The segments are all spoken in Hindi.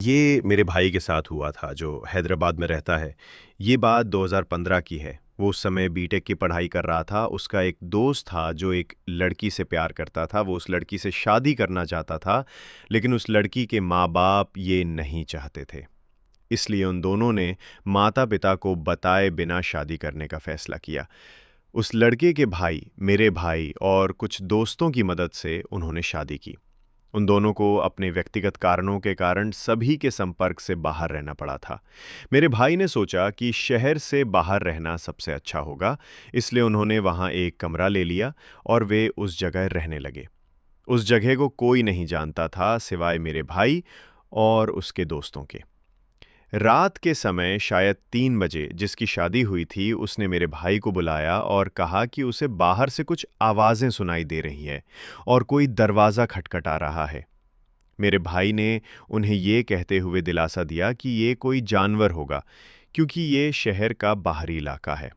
ये मेरे भाई के साथ हुआ था जो हैदराबाद में रहता है। ये बात 2015 की है। वो उस समय बीटेक की पढ़ाई कर रहा था। उसका एक दोस्त था जो एक लड़की से प्यार करता था। वो उस लड़की से शादी करना चाहता था, लेकिन उस लड़की के माँ-बाप ये नहीं चाहते थे। इसलिए उन दोनों ने माता-पिता को बताए बिना शादी करने का फैसला किया। उस लड़के के भाई, मेरे भाई और कुछ दोस्तों की मदद से उन्होंने शादी की। उन दोनों को अपने व्यक्तिगत कारणों के कारण सभी के संपर्क से बाहर रहना पड़ा था। मेरे भाई ने सोचा कि शहर से बाहर रहना सबसे अच्छा होगा, इसलिए उन्होंने वहाँ एक कमरा ले लिया और वे उस जगह रहने लगे। उस जगह को कोई नहीं जानता था सिवाय मेरे भाई और उसके दोस्तों के। रात के समय शायद 3 बजे जिसकी शादी हुई थी, उसने मेरे भाई को बुलाया और कहा कि उसे बाहर से कुछ आवाज़ें सुनाई दे रही हैं और कोई दरवाज़ा खटखटा रहा है। मेरे भाई ने उन्हें ये कहते हुए दिलासा दिया कि ये कोई जानवर होगा, क्योंकि ये शहर का बाहरी इलाका है।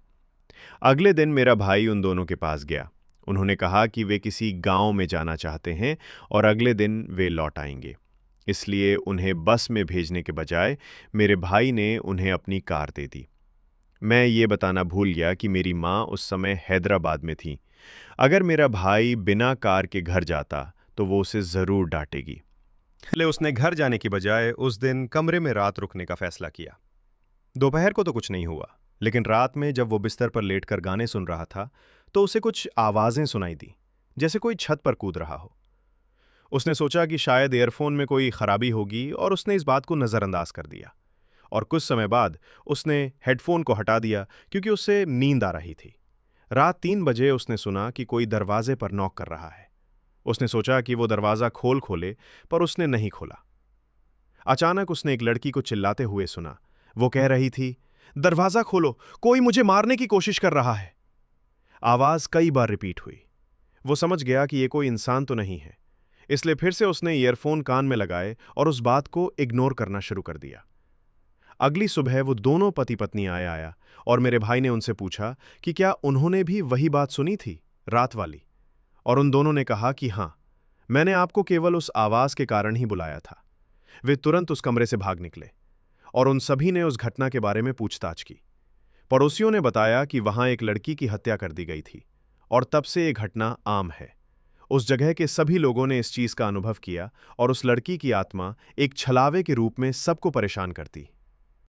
अगले दिन मेरा भाई उन दोनों के पास गया। उन्होंने कहा कि वे किसी गांव में जाना चाहते हैं और अगले दिन वे लौट आएंगे। इसलिए उन्हें बस में भेजने के बजाय मेरे भाई ने उन्हें अपनी कार दे दी। मैं ये बताना भूल गया कि मेरी माँ उस समय हैदराबाद में थी। अगर मेरा भाई बिना कार के घर जाता तो वो उसे ज़रूर डांटेगी। इसलिए उसने घर जाने की बजाय उस दिन कमरे में रात रुकने का फैसला किया। दोपहर को तो कुछ नहीं हुआ, लेकिन रात में जब वो बिस्तर पर लेटकर गाने सुन रहा था, तो उसे कुछ आवाज़ें सुनाई दी, जैसे कोई छत पर कूद रहा हो। उसने सोचा कि शायद ईयरफोन में कोई खराबी होगी और उसने इस बात को नज़रअंदाज कर दिया। और कुछ समय बाद उसने हेडफोन को हटा दिया क्योंकि उसे नींद आ रही थी। रात 3 बजे उसने सुना कि कोई दरवाजे पर नॉक कर रहा है। उसने सोचा कि वो दरवाज़ा खोले, पर उसने नहीं खोला। अचानक उसने एक लड़की को चिल्लाते हुए सुना। वो कह रही थी, दरवाज़ा खोलो, कोई मुझे मारने की कोशिश कर रहा है। आवाज़ कई बार रिपीट हुई। वो समझ गया कि ये कोई इंसान तो नहीं है, इसलिए फिर से उसने ईयरफोन कान में लगाए और उस बात को इग्नोर करना शुरू कर दिया। अगली सुबह वो दोनों पति पत्नी आया और मेरे भाई ने उनसे पूछा कि क्या उन्होंने भी वही बात सुनी थी, रात वाली। और उन दोनों ने कहा कि हाँ, मैंने आपको केवल उस आवाज़ के कारण ही बुलाया था। वे तुरंत उस कमरे से भाग निकले और उन सभी ने उस घटना के बारे में पूछताछ की। पड़ोसियों ने बताया कि वहां एक लड़की की हत्या कर दी गई थी और तब से ये घटना आम है। उस जगह के सभी लोगों ने इस चीज का अनुभव किया और उस लड़की की आत्मा एक छलावे के रूप में सबको परेशान करती।